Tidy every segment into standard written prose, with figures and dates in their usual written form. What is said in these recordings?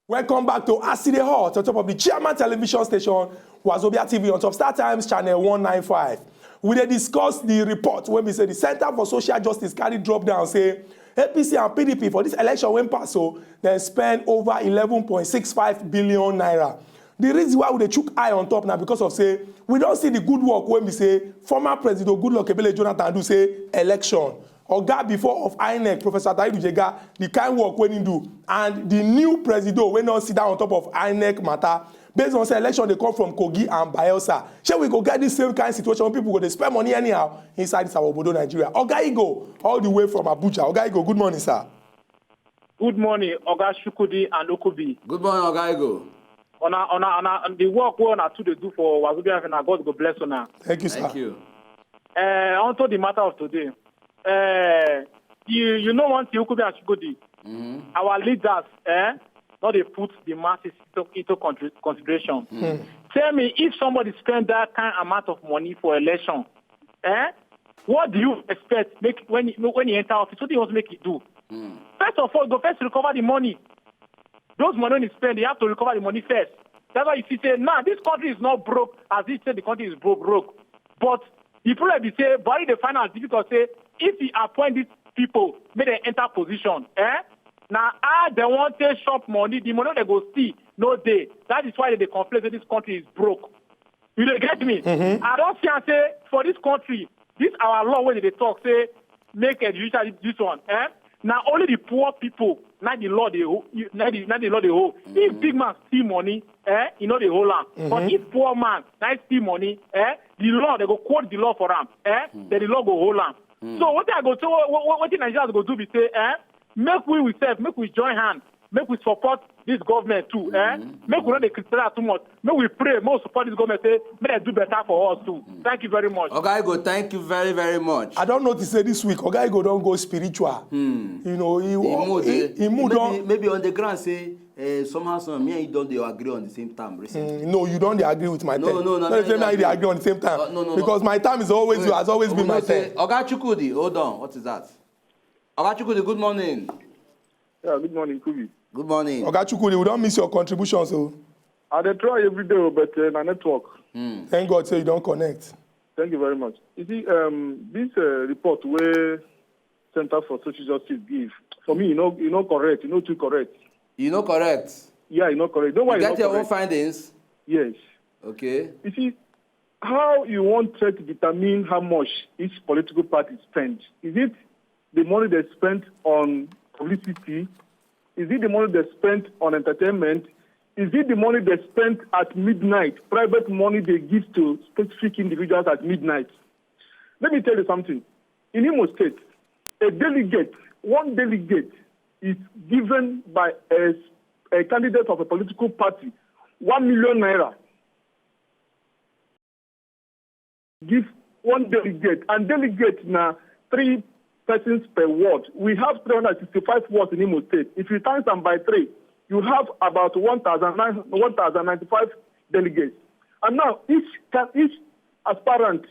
Welcome back to Aside Hot on top of the Chairman Television Station, Wazobia TV on top Star Times Channel 195. We dey discuss the report when we say the Center for Social Justice carry drop down say APC and PDP for this election when pass so then spend over 11.65 billion naira. The reason why we dey chook eye on top now because of say we don't see the good work when we say former President Goodluck Ebele Jonathan do say election. Oga before of INEC, Professor Taidu Jega, the kind work when he do, and the new president when not sit down on top of INEC matter, based on say election they come from Kogi and Bayelsa. Shall we go get this same kind of situation when people go to spend money anyhow inside this our Obodo, Nigeria? Oga Igo, all the way from Abuja. Oga Igo, good morning, sir. Good morning, Oga Shukudi and Okubi. Good morning, Oga Igo. On the work we on to do for Wazobia and God go bless on. Thank you, sir. Thank you. On to the matter of today. You know one thing, Okubi and Shukudi. Our leaders, not they put the masses into consideration. Tell me, if somebody spend that kind of amount of money for election, what do you expect when you enter office? What do you want to make it do? First of all, go first recover the money. Those money when you spend, you have to recover the money first. That's why you say, nah, this country is not broke, as they say the country is broke. But the problem is say, but the finance difficult say, if you appoint these people, may they enter position, now they want to shop money, the money they go see, no day. That is why they complain that this country is broke. You don't get me? I don't see and say, for this country, this our law when they talk, say, make a judicial this one, Now only the poor people, not the law they hold. If big man steal money, you know they hold on. But if poor man not steal money, the law they go quote the law for them, then the law go hold on. So what I go to what the Nigerians go do be say, make we join hands, make we support this government too, make we not they criticize too much, make we pray, more support this government, say, make they do better for us too. Thank you very much. Oga Igo, thank you very, very much. I don't know to say this week, Oga Igo don't go spiritual. You know, he moved on. Maybe on the ground say, somehow me and you don't agree on the same time recently. No, you don't agree with my time. No. Not the same time they agree on the same time. No. Because my time is always has always been my time. Oga Chukudi, hold on. What is that? Oga Chukudi, good morning. Yeah, good morning, Kubi. Good morning. Oga Chukudi, we don't miss your contribution, so. I try every day, but my network. Thank God, say you don't connect. Thank you very much. You see, this report where Center for Social Justice give, for me, you know correct, too correct. You know correct? Yeah, you know correct. Don't worry, you get your own findings? Yes. Okay. You see, how you want to determine how much each political party spends? Is it the money they spent on publicity? Is it the money they spent on entertainment? Is it the money they spent at midnight, private money they give to specific individuals at midnight? Let me tell you something. In Imo State, one delegate is given by a candidate of a political party 1 million naira. Give one delegate, and delegate now 3 persons per ward. We have 365 wards in Imo State. If you times them by 3, you have about 1,095 delegates. And now each aspirant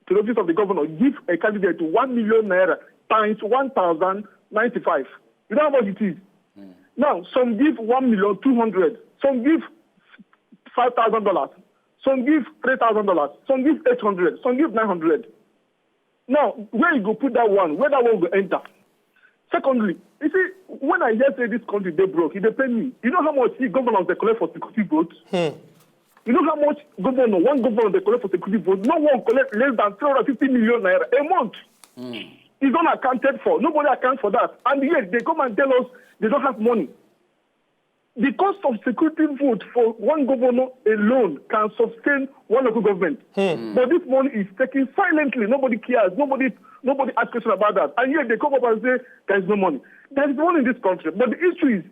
to the office of the governor give a candidate 1 million naira times 1,095. You know how much it is? Now, some give 1,200,000, some give $5,000, some give $3,000, some give 800, some give 900. Now, where you go put that one, where that one will enter? Secondly, you see, when I hear say this country they broke, it depends me. You know how much governors they collect for security votes? You know how much one governor they collect for security votes? No one collect less than 350 million naira a month. It's not accounted for. Nobody accounts for that. And yet they come and tell us they don't have money. The cost of security vote for one governor alone can sustain one local government. But this money is taken silently. Nobody cares. Nobody asks questions about that. And yet they come up and say there is no money. There is money in this country. But the issue is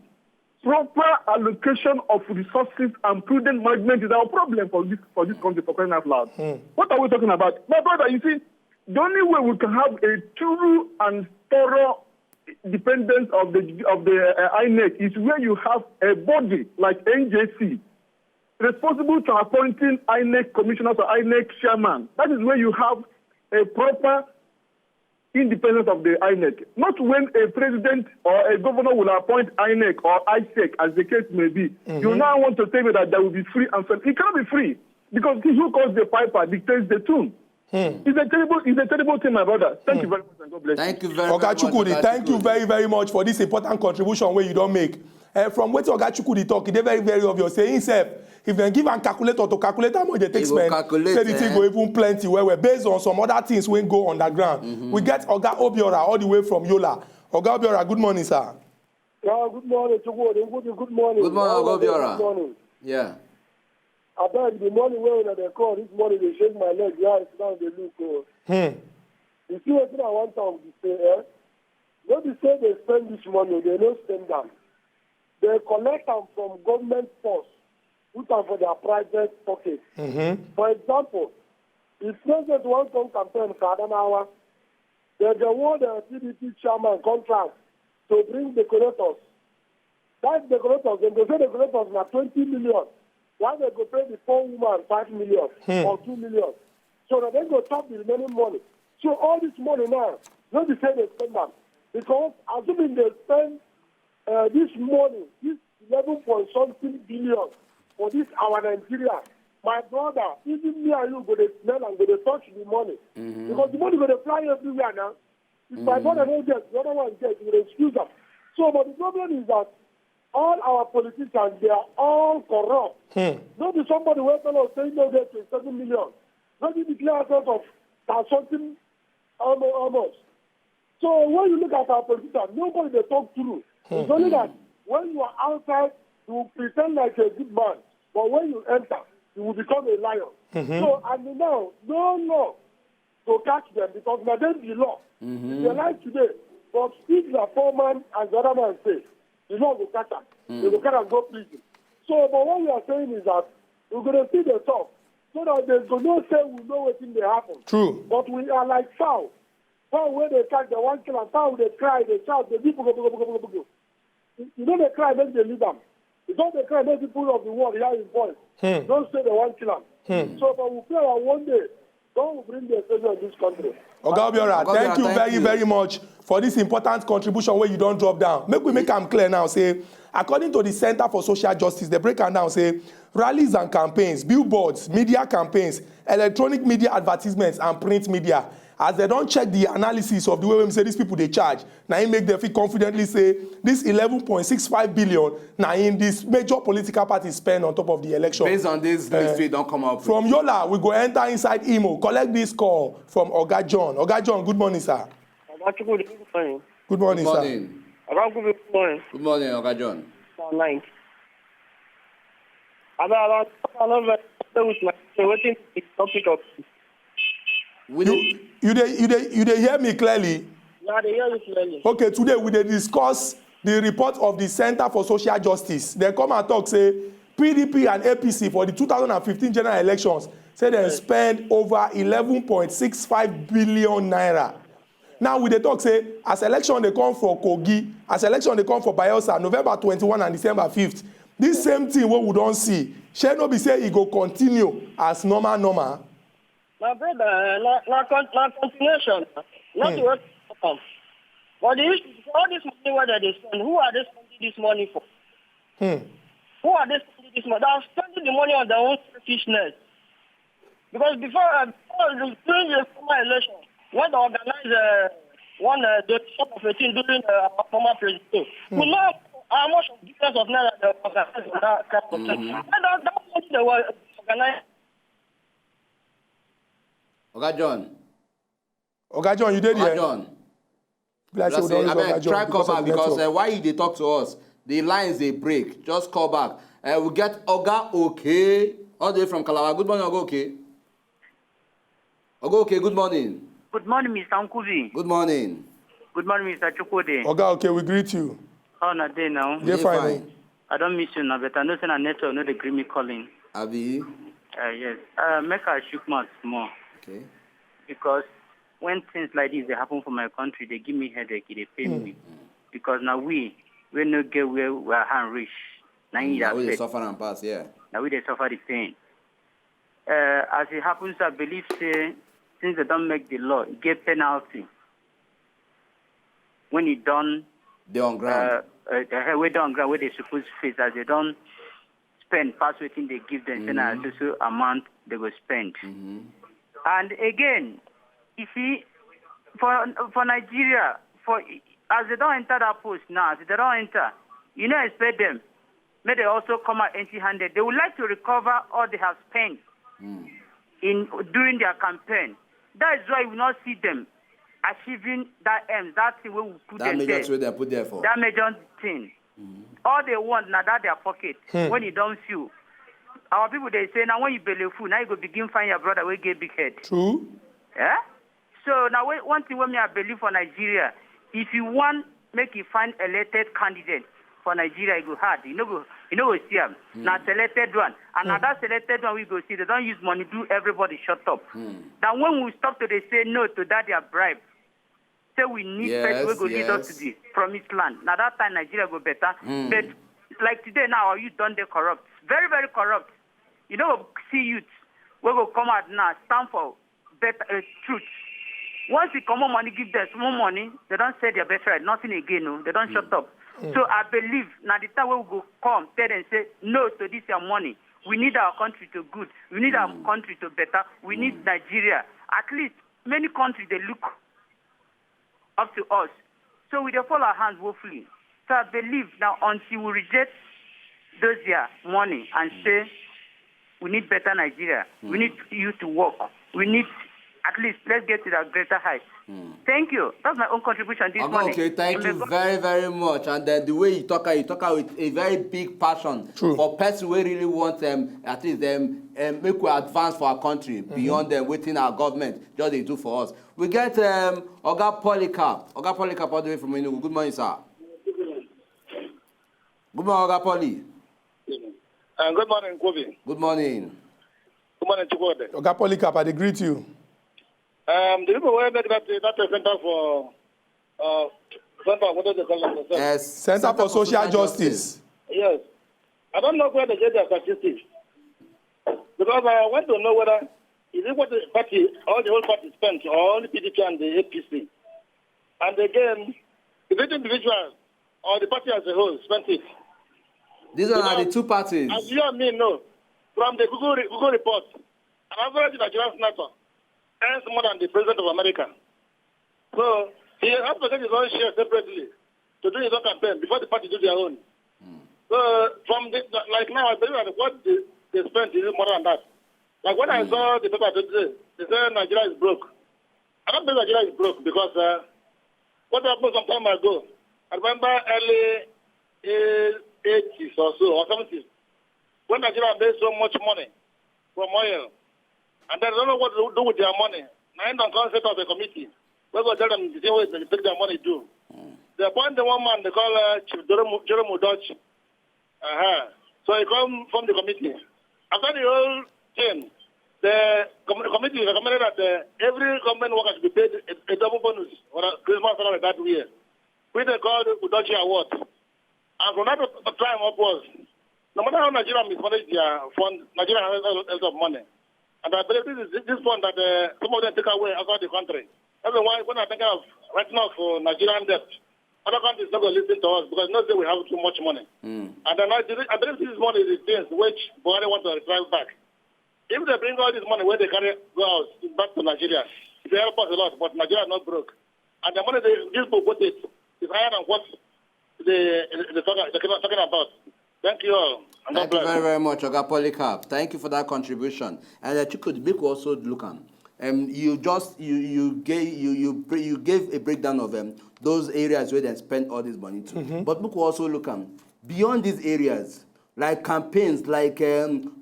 proper allocation of resources and prudent management is our problem for this country, for crying out loud. What are we talking about? My brother, you see, the only way we can have a true and thorough dependence of the INEC is where you have a body like NJC responsible to appointing INEC commissioners or INEC chairman. That is where you have a proper independence of the INEC. Not when a president or a governor will appoint INEC or ISEC, as the case may be. You now want to tell me that there will be free and fair. It cannot be free because he who calls the piper dictates the tune. It's a terrible thing, my brother. Thank you very much and God bless you. Thank you very much. Oga Chukwudi, thank you very, very much for this important contribution where you don't make. From what Oga Chukwudi talk, it's very, very obvious. Say himself, if they give a calculator to calculate how much they take spend, say the thing go even plenty where we're based on some other things when go underground. We get Oga Obiora all the way from Yola. Oga Obiora, good morning, sir. Yeah, good morning, Chukwudi. Good morning. Good morning, Oga Obiora. Good morning. Yeah. I beg the morning when they call, this morning they shake my leg. Yeah, it's down the look. You see what I want to say, eh? When they say they spend this money, they don't spend them. They collect them from government force, put them for their private pocket. For example, if President wants to campaign for an hour, they award the PDP chairman contract to bring decorators. That decorators, when they say decorators are 20 million, why they go pay the poor woman 5 million or 2 million? So that they go top the remaining money. So all this money now, not the say they spend them. Because assuming they spend this money, this 11 point something billion for this our Nigeria, my brother, even me and you go to smell and go to touch the money. Because the money go to fly everywhere now. If my brother don't get, the other one gets, you will excuse them. So, but the problem is that all our politicians, they are all corrupt. Not be somebody who tell us saying no get 7 million. Not be declare out of something almost. So when you look at our politicians, nobody they talk through. It's only that when you are outside, you pretend like a good man. But when you enter, you will become a lion. So, and now, no law to catch them because now they be law. If they lie today, but if the foreman and the other man say, the law will catch them. They will catch and go prison. So, but what we are saying is that we're going to see the top so that there's no say we know what thing they happen. True. But we are like fowl. Fowl where they catch the one kill and fowl they cry, they shout, the people go. You know they cry, then they leave them. You don't they cry, then people of the world hear his voice. Don't say the one kill them. So, but we pray that one day, God will bring the attention in this country. Oga Obiora, thank you very, very much for this important contribution where you don't drop down. Make them clear now, say, according to the Center for Social Justice, they break down, say, rallies and campaigns, billboards, media campaigns, electronic media advertisements, and print media. As they don't check the analysis of the way we say these people they charge, now it make them feel confidently say this 11.65 billion now in this major political party spend on top of the election. Based on this list, we don't come up. From Yola, we go enter inside Imo, collect this call from Oga John. Oga John, good morning, sir. Good morning. Good morning, Good sir. morning. Good morning. Good morning, Oga John. Online. I love waiting the topic of. You dey hear me clearly? Yeah, they hear you clearly. Okay, today we dey discuss the report of the Center for Social Justice. They come and talk say PDP and APC for the 2015 general elections say they spend over 11.65 billion naira. Now we dey talk say as election dey come for Kogi, as election dey come for Bayelsa, November 21 and December 5th. This same thing wey we don see, shey no be say e go continue as normal. My brother, not continuation. Not the work. But the issue is all this money where they spend, who are they spending this money for? Who are they spending this money? They are spending the money on their own selfishness. Because before during the former election, when they organized the top of a team during our former president, we know how much of difference of naira they organized on that kind of thing. That money they were organized. Oga John, you did Oga here? John. I try call back because why they talk to us, the lines they break. Just call back. We get Oga Okay, all the way from Calabar. Good morning, Oga Okay. Oga Okay, good morning. Good morning, Mr. Nkuvi. Good morning. Good morning, Mr. Chukwudi. Oga Okay, we greet you. How na day now? You're fine. I don't miss you now, but I know that network no dey gree me calling. Abi. Yes. Make I shook mouth more. Okay. Because when things like this they happen for my country, they give me headache, they pain me. Because now we no get where we are hand reach. Now we dey suffer and pass, yeah. Now we they suffer the pain. As it happens, I believe say since they don't make the law, it get penalty. when he done They on ground. we done ground where they supposed to face as they don't spend past waiting they give them then so amount they will spend. And again, if he for Nigeria as they don't enter that post now, as they don't enter, you know expect them. May they also come out empty-handed. They would like to recover all they have spent during their campaign. That is why we will not see them achieving that aim, that thing we will put That them major there. thing they put there for. That major thing. All they want now that their pocket. When you don't feel. Our people they say now when you belly full, now you go begin find your brother will get big head. True. Yeah? So now one thing when me I believe for Nigeria, if you want make you find elected candidate for Nigeria, it go hard. You know go see them. Now selected one. And now that selected one we go see they don't use money, do everybody shut up. Now when we stop to they say no to that their bribe. Say we need people who go lead us to the promised land. Now that time Nigeria go better. But like today now our youth done they corrupt. Very, very corrupt. You know see youth we go come out now, stand for better truth. Once we come on money, give them small money, they don't say their best right, nothing again, no, they don't shut up. So I believe now the time we will go come, tell them say no to this your money. We need our country to good. We need our country to better. We need Nigeria. At least many countries they look up to us. So we just follow our hands woefully. So I believe now until we reject those here money and say we need better Nigeria. We need you to work. We need at least let's get to that greater height. Thank you. That's my own contribution this morning. Okay, thank you very, very much. And then the way you talk with a very big passion for person who really want at least make we advance for our country beyond them waiting our government just they do for us. We get Oga Polycarp. Oga Polycarp all the way from Enugu. Good morning, sir. Good morning, Oga Poly. Good morning, Kobe. Good morning. Good morning, Chukwode. Oga Polycarp, I greet you. The people who make that center for what do they call it? Yes. Center for Social Justice. Yes. I don't know where they get their statistics. Because I want to know whether is it what the party, all the whole party spent, or only PDP and the APC. And again, is it individual or the party as a whole spent it? These are the two parties. As you and me know, from the Google report, an average Nigerian senator earns more than the President of America. So he has to get his own share separately to do his own campaign before the party do their own. So from like now, I believe that what they spent is more than that. Like when I saw the paper today, they said Nigeria is broke. I don't believe Nigeria is broke because what happened some time ago, I remember early 80s or so, or 70s, when Nigeria made so much money from oil, and they don't know what to do with their money. Now, don't concept of a committee. We're going to tell them the same way they take their money do. They appoint the one man they call Chief Jerome Udochi. So he come from the committee. After the whole thing, the committee recommended that every government worker should be paid a double bonus or a Christmas salary that year, which they call the Udochi Award. And from that time upwards, no matter how Nigeria mismanage their fund, Nigeria has a lot of money. And I believe this fund that some of them take away outside the country. That's why when I think of writing off for Nigerian debt, other countries not going to listen to us because they we have too much money. And then I believe this money is the things which Buhari want to retrieve back. If they bring all this money where they carry go out back to Nigeria, it will help us a lot, but Nigeria is not broke. And the money these people put it is higher than what they're talking about. Thank you all. Thank you very, very much, Oga Polycarp. Thank you for that contribution. And you could make also look at. You gave a breakdown of those areas where they spend all this money to. But look also look at beyond these areas, like campaigns, like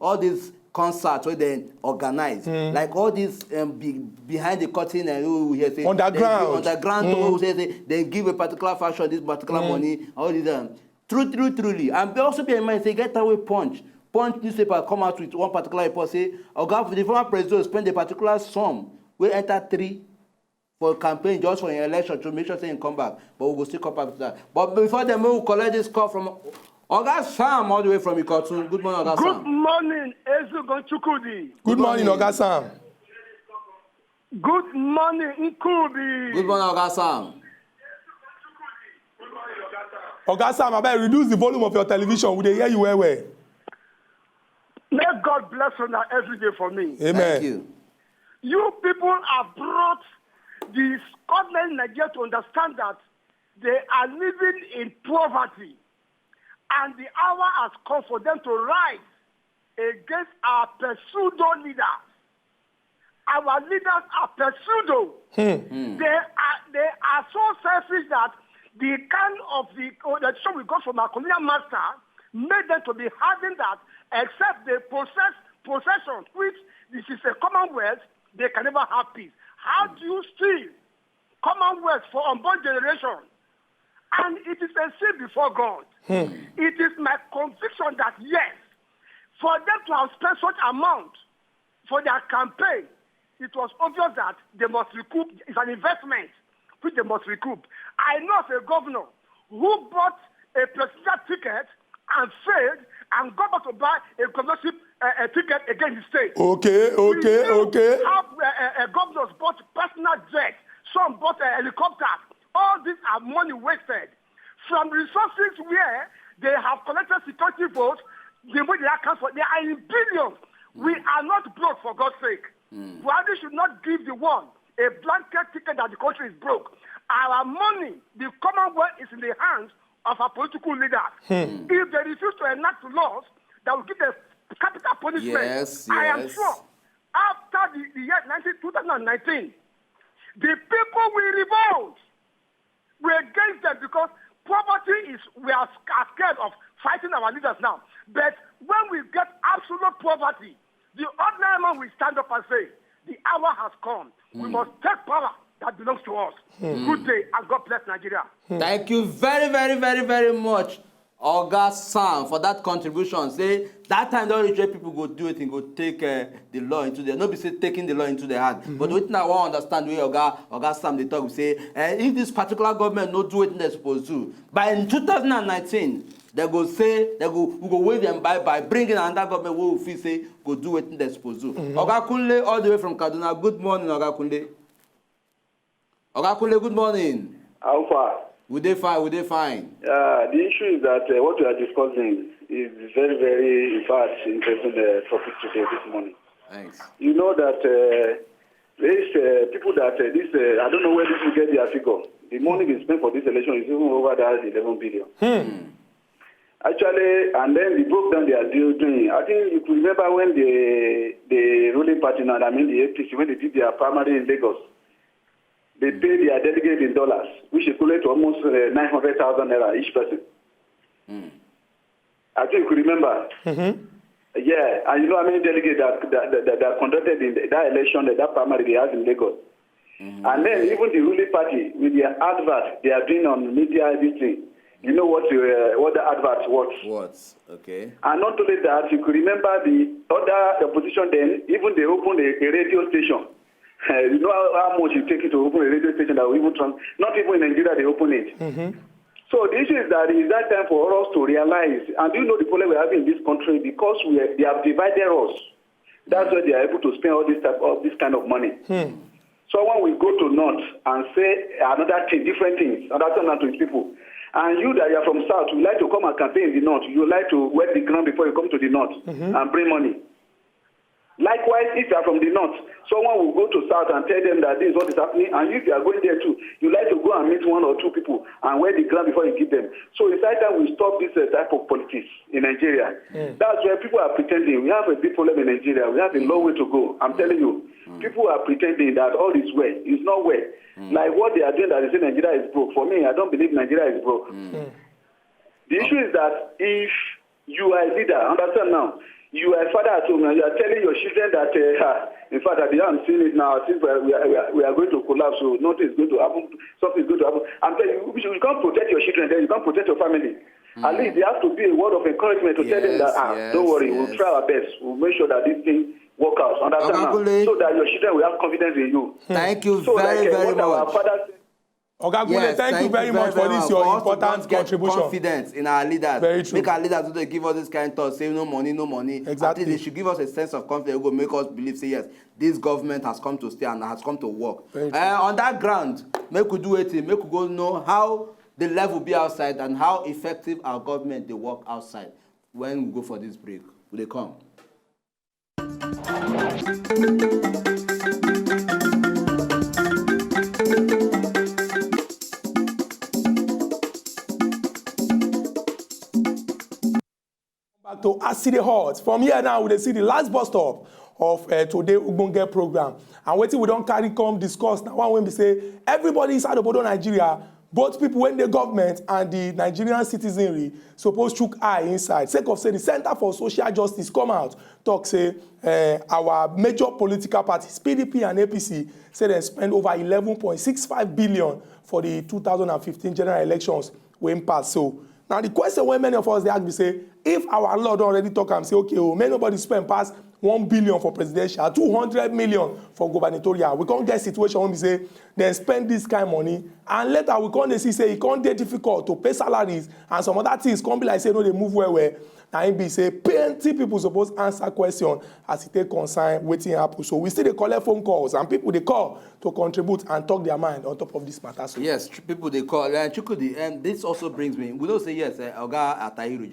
all these concerts where they organize, like all these behind the curtain and we hear say underground, they give a particular fashion, this particular money, all these truly. And also be in mind, say get away Punch newspaper come out with one particular report, say, the former president spend a particular sum, we enter 3 for campaign just for an election to make sure they come back. But we will still come back to that. But before then, we will collect this call from Oga Sam all the way from Ikotun. Good morning, Oga Sam. Good morning, Ezugo Chukwudi. Good morning, Oga Sam. Good morning, Nkubi. Good morning, Oga Sam. Oga Sam, abeg reduce the volume of your television. We dey hear you well well. May God bless you now every day for me. Amen. Thank you. You people have brought the Scotland in Nigeria to understand that they are living in poverty. And the hour has come for them to rise against our pseudo leaders. Our leaders are pseudo. They are so selfish that the kind of the show we got from our colonial master made them to be having that, except they possession, which this is a commonwealth, they can never have peace. How do you steal commonwealth for unborn generation? And it is a sin before God. It is my conviction that yes, for them to have spent such amount for their campaign, it was obvious that they must recoup. It's an investment which they must recoup. I know of a governor who bought a presidential ticket and failed and got back to buy a governorship ticket against the state. Okay. How governors bought personal jets, some bought helicopters. All these are money wasted. From resources where they have collected security votes, the money they account for, they are in billions. We are not broke, for God's sake. Buhari should not give the one a blanket ticket that the country is broke. Our money, the Commonwealth, is in the hands of our political leaders. If they refuse to enact laws that will give them capital punishment, I am sure after the year 2019, the people will revolt. We're against them because poverty is, we are scared of fighting our leaders now. But when we get absolute poverty, the ordinary man will stand up and say, the hour has come. We must take power that belongs to us. Good day, and God bless Nigeria. Thank you very, very, very, very much, Oga Sam, for that contribution. Say that time the rich people go do it and go take the law into their, not be say taking the law into their hand. But what I want to understand where Oga Sam they talk, say if this particular government not do it they're supposed to, by in 2019 they go say we go wave them by bringing another government who will say go do what they're supposed to. Oga Kunle all the way from Kaduna. Good morning, Oga Kunle. Oga Kunle, good morning. How far? Would they fine? The issue is that what we are discussing is very, very, in fact, interesting topic today, this morning. Thanks. You know that there's people that, I don't know where this will get their figure. The money they spent for this election is even over that 11 billion. Actually, and then they broke down their deal doing. I think you could remember when the ruling party, now, I mean the APC, when they did their primary in Lagos, they pay their delegate in dollars, which equates to almost 900,000 naira each person. I think you could remember. Yeah, and you know how many delegates that conducted in that election, that primary they had in Lagos. And then even the ruling party, with their advert they are doing on media, everything. You know what the advert was? What? Okay. And not only that, you could remember the other opposition then, even they opened a radio station. You know how much it takes to open a radio station that will even not even in Nigeria they open it. So the issue is that it is that time for us to realize, and you know the problem we have in this country because they have divided us. That's why they are able to spend all this kind of money. So when we go to North and say another thing, different things, another thing to people, and you that you are from South, you like to come and campaign in the North, you like to wet the ground before you come to the North and bring money. Likewise, if you are from the North, someone will go to South and tell them that this is what is happening, and if you are going there too, you like to go and meet one or two people and wet the ground before you give them. So it's like that we stop this type of politics in Nigeria. That's where people are pretending. We have a big problem in Nigeria. We have a long way to go. I'm telling you, people are pretending that all is well. It's not well. Like what they are doing that they say Nigeria is broke. For me, I don't believe Nigeria is broke. The issue is that if you are a leader, understand now, you are a father at home and you are telling your children that, in fact, at the end, I'm seeing it now, since we are going to collapse, so nothing is going to happen, something is going to happen. I'm telling you, you can't protect your children, then you can't protect your family. At least there has to be a word of encouragement to tell them that, don't worry, we'll try our best. We'll make sure that this thing works out. Understand now? So that your children will have confidence in you. Thank you very, very much. Oga Kunle, thank you very much for this, your important contribution. Confidence in our leaders. Very true. Make our leaders do give us this kind of thought, say no money, no money. Exactly. They should give us a sense of confidence, go make us believe, say yes, this government has come to stay and has come to work. On that ground, make we do it, make we go know how the level be outside and how effective our government they work outside when we go for this break. Will they come? Back to Aside Hot. From here now, we see the last bus stop of today Ugbonge program. And waiting we don't carry come discuss. Now one when we say everybody inside of Nigeria, both people when the government and the Nigerian citizenry supposed to chook eye inside. Sake of say the Center for Social Justice come out, talk say our major political parties, PDP and APC, say they spend over 11.65 billion for the 2015 general elections when passed. So now the question when many of us they ask me say, if our law don't already talk and say, okay, oh, may nobody spend past 1 billion for presidential, 200 million for gubernatorial. We can't get a situation when we say they spend this kind of money, and later we can't see say it can't get difficult to pay salaries and some other things can't be like say no they move where. And be say plenty people supposed answer question as it take concern waiting happen. So we still they collect phone calls and people they call to contribute and talk their mind on top of this matter. So yes, people they call and Chukudi, and this also brings me. We don't say yes. Oga Atahiru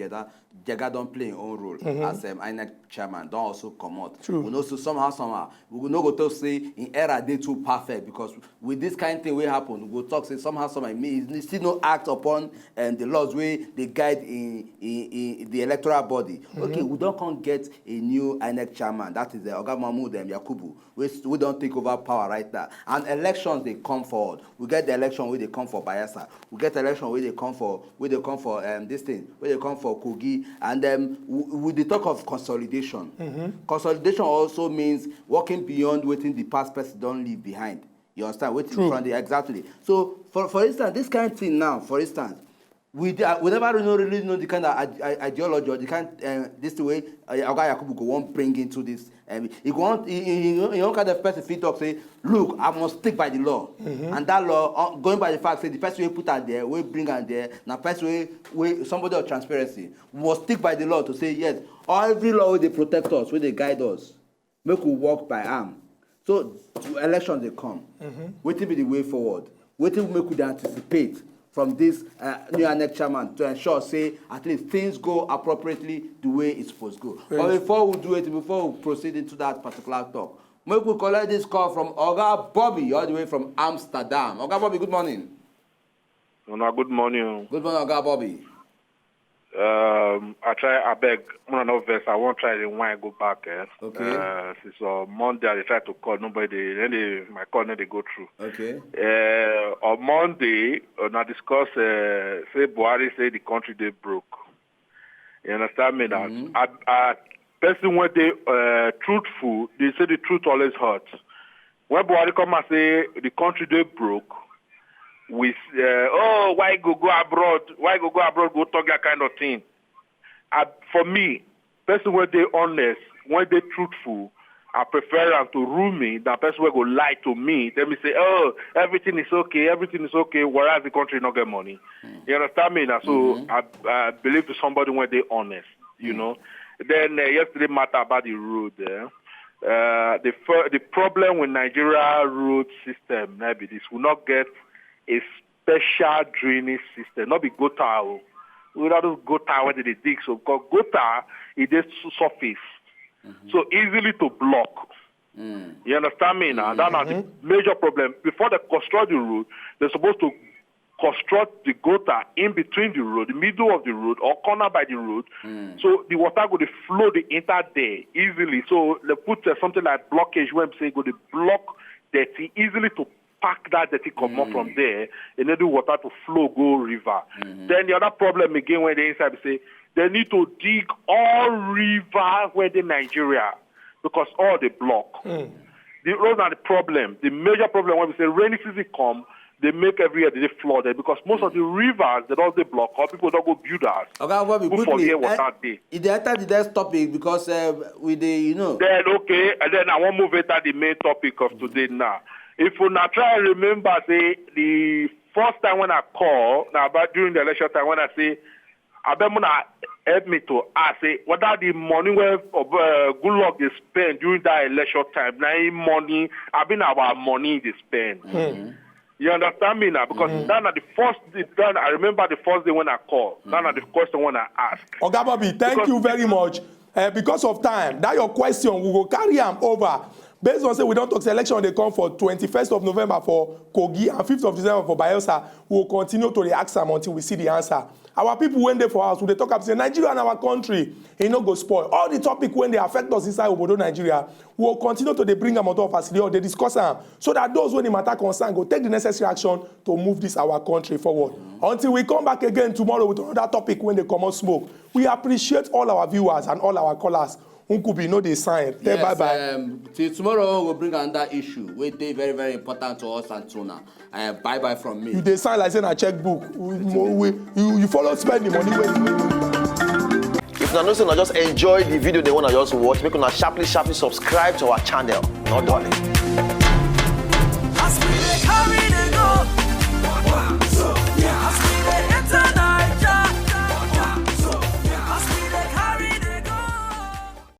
Jega don't play his own role as INEC chairman. Don't also come out. True. We know so somehow we will not go to say in era they too perfect because with this kind of thing will happen. We will talk say somehow it still no act upon the laws where they guide in the electoral body. Okay, we don't come get a new INEC chairman. That is Oga Mahmoud and Yakubu. We don't take over power right now. And elections they come forward. We get the election where they come for Bayelsa. We get the election where they come for this thing where they come for Kogi. And then with the talk of consolidation. Consolidation also means working beyond waiting the past person don't leave behind. You understand? Waiting from the exactly. So for instance, this kind of thing now, for instance, we never really know the kind of ideology or the kind this way Oga Yakubu go won't bring into this. He kind of person fit talk say, look, I must stick by the law, and that law going by the fact say the person we put out there, we bring out there, now person we somebody of transparency, we must stick by the law to say yes, every law they protect us, where they guide us, make we walk by arm. So elections they come, waiting be the way forward, waiting make we anticipate from this new INEC chairman to ensure, say, at least things go appropriately the way it's supposed to go. Yes. But before we do it, before we proceed into that particular talk, maybe we collect this call from Oga Bobby, all the way from Amsterdam. Oga Bobby, good morning. No, good morning. Good morning, Oga Bobby. I beg, I won't try the one I go back. Okay. Since Monday, I tried to call nobody. My call, they go through. Okay. On Monday, I discuss, say Buhari say the country they broke. You understand me now? Person when they truthful, they say the truth always hurts. When Buhari come and say the country they broke, with why go abroad? Why go abroad? Go talk that kind of thing. For me, person when they honest, when they truthful, I prefer them to rule me than person when go lie to me. Tell me say, oh, everything is okay, whereas the country not get money. You understand me? Now, so I believe to somebody when they honest, you know. Then yesterday matter about the road there. The problem with Nigeria road system, maybe this will not get a special drainage system, not be gutter. We don't gutter where they dig. So because gutter is just surface, so easily to block. You understand me now? That's the major problem. Before they construct the road, they're supposed to construct the gutter in between the road, the middle of the road, or corner by the road, so the water go to flow the enter there easily. So they put something like blockage where say go to block dirty easily to pack that dirty come up from there, and then the water to flow go river. Then the other problem again when they inside say they need to dig all river where they Nigeria because all they block. The roads are the problem. The major problem when we say rainy season come, they make every year they flooded because most of the rivers that all they block, or people don't go build us. Okay, Bobby, who forget water day. If they enter the next topic because with the Then okay, and then I won't move it at the main topic of today now. If we not try to remember, say the first time when I call now about during the election time when I say, I bet when I help me to ask, say what are the money where good luck they spend during that election time? Now money, I been our money they spend. You understand me now? Because that are the first. That I remember the first day when I called. That are the question when I asked. Oga Bobby, thank you very much. Because of time, that your question, we will carry them over. Based on say we don't talk selection, they come for 21st of November for Kogi and 5th of December for Bayelsa. We will continue to ask them until we see the answer. Our people, when they for us, when they talk about say Nigeria and our country, it no go spoil. All the topic when they affect us inside Obodo, Nigeria, we will continue to bring them on top of us, they discuss them, so that those when the matter concern go take the necessary action to move this our country forward. Until we come back again tomorrow with another topic when they come out smoke. We appreciate all our viewers and all our callers. Could be no they sign. Yes, bye-bye. Till tomorrow we'll bring another issue. Which is very, very important to us and Tuna. Bye-bye from me. You they sign like saying a checkbook. You follow spend the money. If you know, just enjoy the video they want to just watch, make una sharply subscribe to our channel. Not darling.